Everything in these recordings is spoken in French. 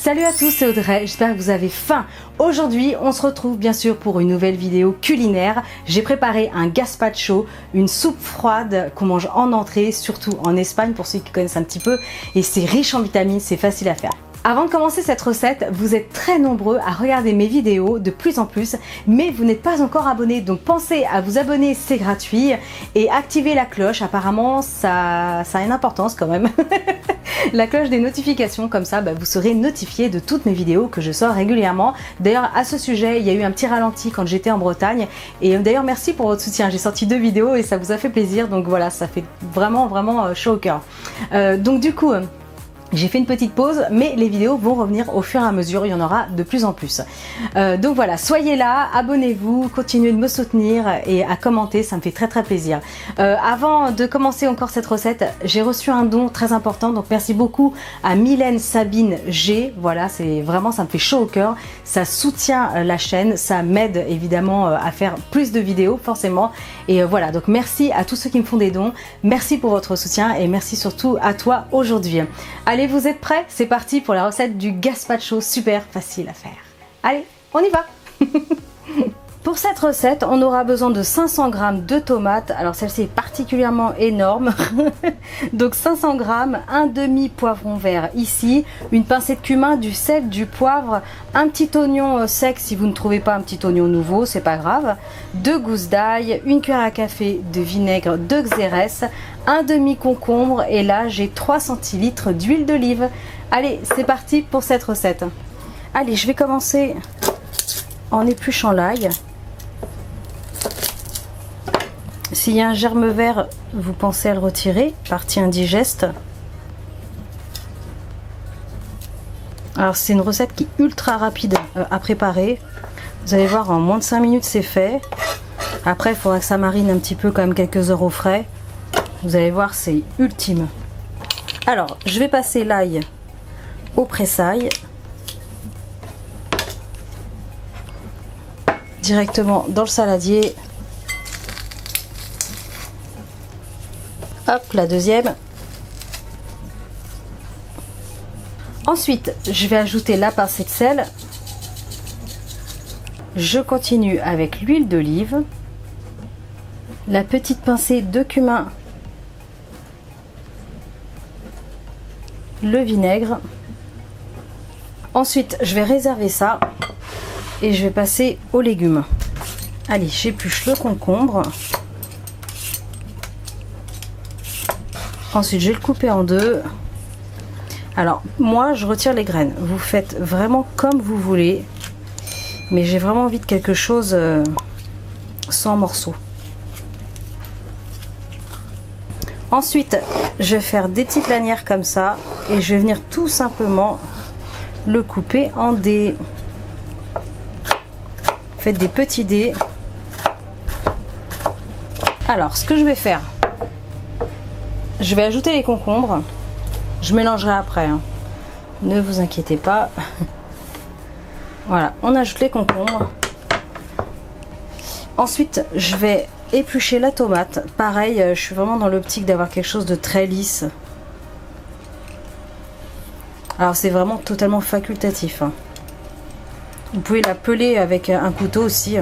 Salut à tous, c'est Audrey, j'espère que vous avez faim. Aujourd'hui, on se retrouve bien sûr pour une nouvelle vidéo culinaire. J'ai préparé un gazpacho, une soupe froide qu'on mange en entrée, surtout en Espagne pour ceux qui connaissent un petit peu. Et c'est riche en vitamines, c'est facile à faire. Avant de commencer cette recette, vous êtes très nombreux à regarder mes vidéos de plus en plus, mais vous n'êtes pas encore abonnés, donc pensez à vous abonner, c'est gratuit, et activer la cloche, apparemment ça a une importance quand même. La cloche des notifications, comme ça vous serez notifié de toutes mes vidéos que je sors régulièrement. D'ailleurs à ce sujet, il y a eu un petit ralenti quand j'étais en Bretagne, et d'ailleurs merci pour votre soutien, j'ai sorti 2 vidéos et ça vous a fait plaisir, donc voilà, ça fait vraiment chaud au cœur. Donc du coup, j'ai fait une petite pause, mais les vidéos vont revenir au fur et à mesure, il y en aura de plus en plus. Donc voilà, soyez là, abonnez-vous, continuez de me soutenir et à commenter, ça me fait très plaisir. Avant de commencer encore cette recette, j'ai reçu un don très important, donc merci beaucoup à Mylène Sabine G. Voilà, c'est vraiment, ça me fait chaud au cœur, ça soutient la chaîne, ça m'aide évidemment à faire plus de vidéos forcément. Et voilà, donc merci à tous ceux qui me font des dons, merci pour votre soutien et merci surtout à toi aujourd'hui. Allez, vous êtes prêts? C'est parti pour la recette du gazpacho, super facile à faire. Allez, on y va. Pour cette recette, on aura besoin de 500 g de tomates. Alors celle-ci est particulièrement énorme. Donc 500 g, un demi poivron vert ici, une pincée de cumin, du sel, du poivre, un petit oignon sec si vous ne trouvez pas un petit oignon nouveau, c'est pas grave, 2 gousses d'ail, une cuillère à café de vinaigre de xérès, un demi concombre et là j'ai 3 centilitres d'huile d'olive. Allez, c'est parti pour cette recette. Allez, je vais commencer en épluchant l'ail. S'il y a un germe vert, vous pensez à le retirer, partie indigeste. Alors c'est une recette qui est ultra rapide à préparer. Vous allez voir, en moins de 5 minutes c'est fait. Après il faudra que ça marine un petit peu, quand même quelques heures au frais. Vous allez voir, c'est ultime. Alors je vais passer l'ail au pressail. Directement dans le saladier. Hop, la deuxième. Ensuite, je vais ajouter la pincée de sel. Je continue avec l'huile d'olive. La petite pincée de cumin. Le vinaigre. Ensuite, je vais réserver ça. Et je vais passer aux légumes. Allez, j'épluche le concombre. Ensuite, je vais le couper en deux. Alors, moi, je retire les graines. Vous faites vraiment comme vous voulez. Mais j'ai vraiment envie de quelque chose sans morceaux. Ensuite, je vais faire des petites lanières comme ça. Et je vais venir tout simplement le couper en dés. Faites des petits dés. Alors, ce que je vais faire, je vais ajouter les concombres. Je mélangerai après, hein. Ne vous inquiétez pas. Voilà, on ajoute les concombres. Ensuite, je vais éplucher la tomate. Pareil, je suis vraiment dans l'optique d'avoir quelque chose de très lisse. Alors, c'est vraiment totalement facultatif, hein. Vous pouvez la peler avec un couteau aussi.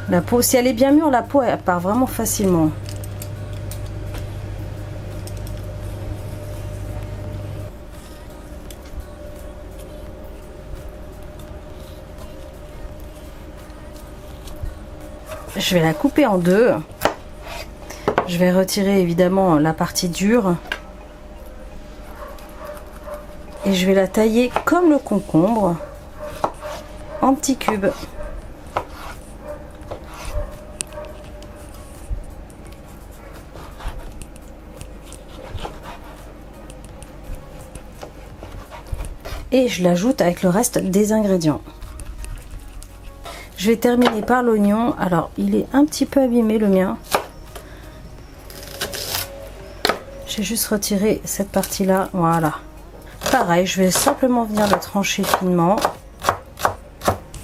La peau, si elle est bien mûre, la peau elle part vraiment facilement. Je vais la couper en deux. Je vais retirer évidemment la partie dure. Et je vais la tailler comme le concombre. En petits cubes. Et je l'ajoute avec le reste des ingrédients. Je vais terminer par l'oignon. Alors il est un petit peu abîmé le mien. J'ai juste retiré cette partie là. Voilà. Pareil, je vais simplement venir le trancher finement.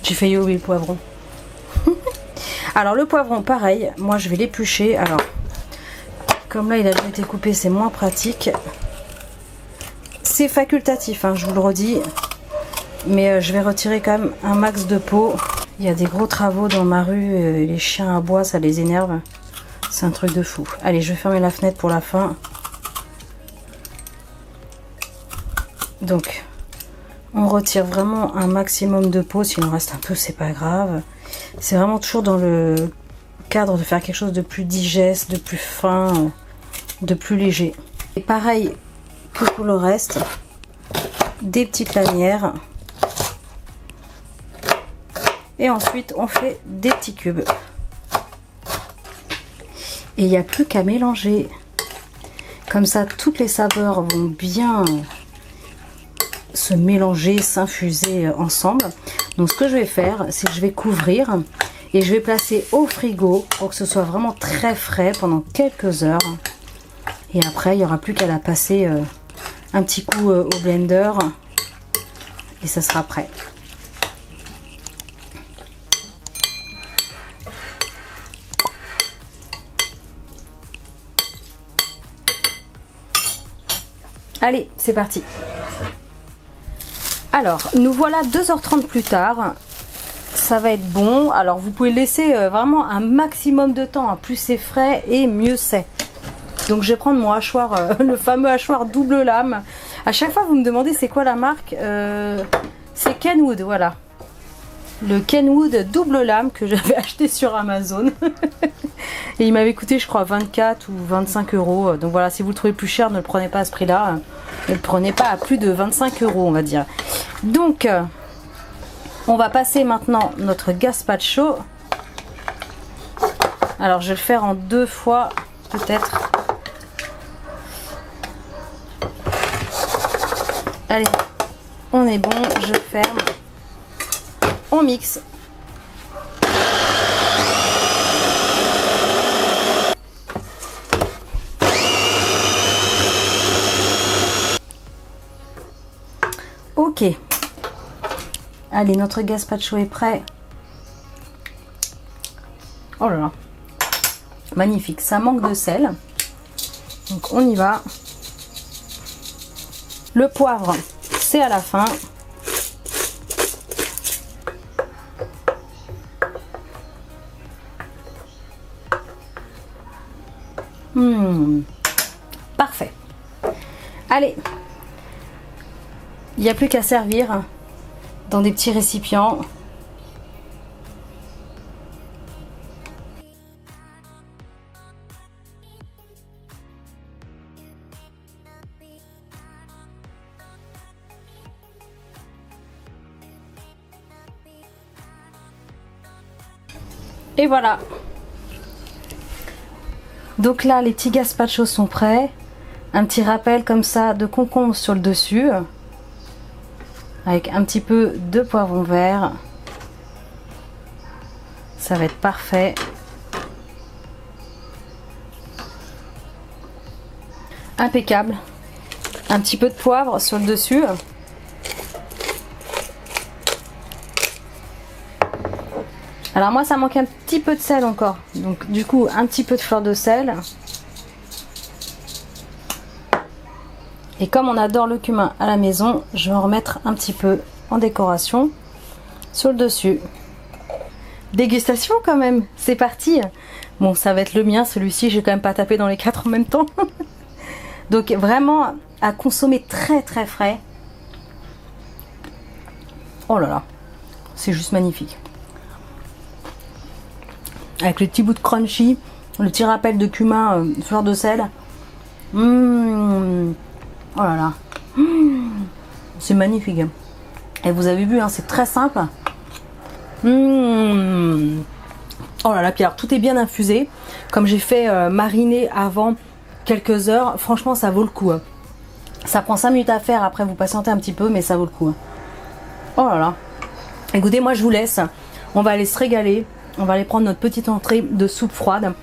J'ai failli oublier le poivron. Alors le poivron, pareil, moi je vais l'éplucher. Alors, comme là il a déjà été coupé, c'est moins pratique. C'est facultatif, hein, je vous le redis. Mais je vais retirer quand même un max de peau. Il y a des gros travaux dans ma rue et les chiens à bois, ça les énerve. C'est un truc de fou. Allez, je vais fermer la fenêtre pour la fin. Donc, on retire vraiment un maximum de peau. S'il en reste un peu, c'est pas grave. C'est vraiment toujours dans le cadre de faire quelque chose de plus digeste, de plus fin, de plus léger. Et pareil que pour le reste, des petites lanières. Et ensuite, on fait des petits cubes. Et il n'y a plus qu'à mélanger. Comme ça, toutes les saveurs vont bien se mélanger, s'infuser ensemble. Donc ce que je vais faire, c'est que je vais couvrir et je vais placer au frigo pour que ce soit vraiment très frais pendant quelques heures. Et après, il n'y aura plus qu'à la passer un petit coup au blender et ça sera prêt. Allez, c'est parti. Alors, nous voilà 2h30 plus tard. Ça va être bon. Alors, vous pouvez laisser vraiment un maximum de temps. Plus c'est frais et mieux c'est. Donc, je vais prendre mon hachoir, le fameux hachoir double lame. À chaque fois, vous me demandez c'est quoi la marque. C'est Kenwood, voilà. Le Kenwood double lame que j'avais acheté sur Amazon. Et il m'avait coûté, je crois, 24 ou 25 euros. Donc voilà, si vous le trouvez plus cher, ne le prenez pas à ce prix-là. Ne le prenez pas à plus de 25 euros, on va dire. Donc, on va passer maintenant notre gazpacho. Alors, je vais le faire en 2 fois, peut-être. Allez, on est bon, je ferme. On mixe. Ok. Allez, notre gazpacho est prêt. Oh là là. Magnifique. Ça manque de sel. Donc on y va. Le poivre, c'est à la fin. Parfait. Allez. Il n'y a plus qu'à servir dans des petits récipients. Et voilà. Donc là, les petits gazpachos sont prêts. Un petit rappel comme ça de concombre sur le dessus. Avec un petit peu de poivron vert. Ça va être parfait. Impeccable. Un petit peu de poivre sur le dessus. Alors moi ça manque un petit peu de sel encore. Donc du coup un petit peu de fleur de sel. Et comme on adore le cumin à la maison, je vais en remettre un petit peu en décoration sur le dessus. Dégustation quand même, c'est parti. Bon, ça va être le mien, celui-ci, j'ai quand même pas tapé dans les 4 en même temps. Donc vraiment à consommer très très frais. Oh là là, c'est juste magnifique. Avec le petit bout de crunchy, le petit rappel de cumin, fleur de sel. Oh là là, c'est magnifique. Et vous avez vu, hein, c'est très simple. Oh là là, puis alors tout est bien infusé. Comme j'ai fait mariner avant quelques heures, franchement ça vaut le coup. Hein. Ça prend 5 minutes à faire, après vous patientez un petit peu, mais ça vaut le coup. Hein. Oh là là. Écoutez, moi je vous laisse. On va aller se régaler. On va aller prendre notre petite entrée de soupe froide.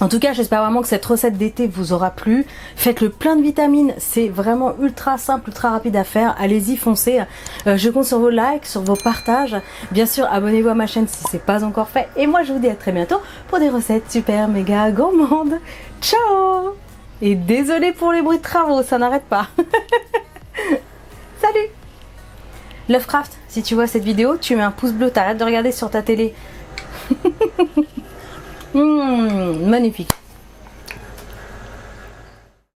En tout cas, j'espère vraiment que cette recette d'été vous aura plu. Faites-le plein de vitamines. C'est vraiment ultra simple, ultra rapide à faire. Allez-y, foncez. Je compte sur vos likes, sur vos partages. Bien sûr, abonnez-vous à ma chaîne si ce n'est pas encore fait. Et moi, je vous dis à très bientôt pour des recettes super méga gourmandes. Ciao! Et désolé pour les bruits de travaux, ça n'arrête pas. Salut! Lovecraft, si tu vois cette vidéo, tu mets un pouce bleu, t'arrêtes de regarder sur ta télé. Magnifique.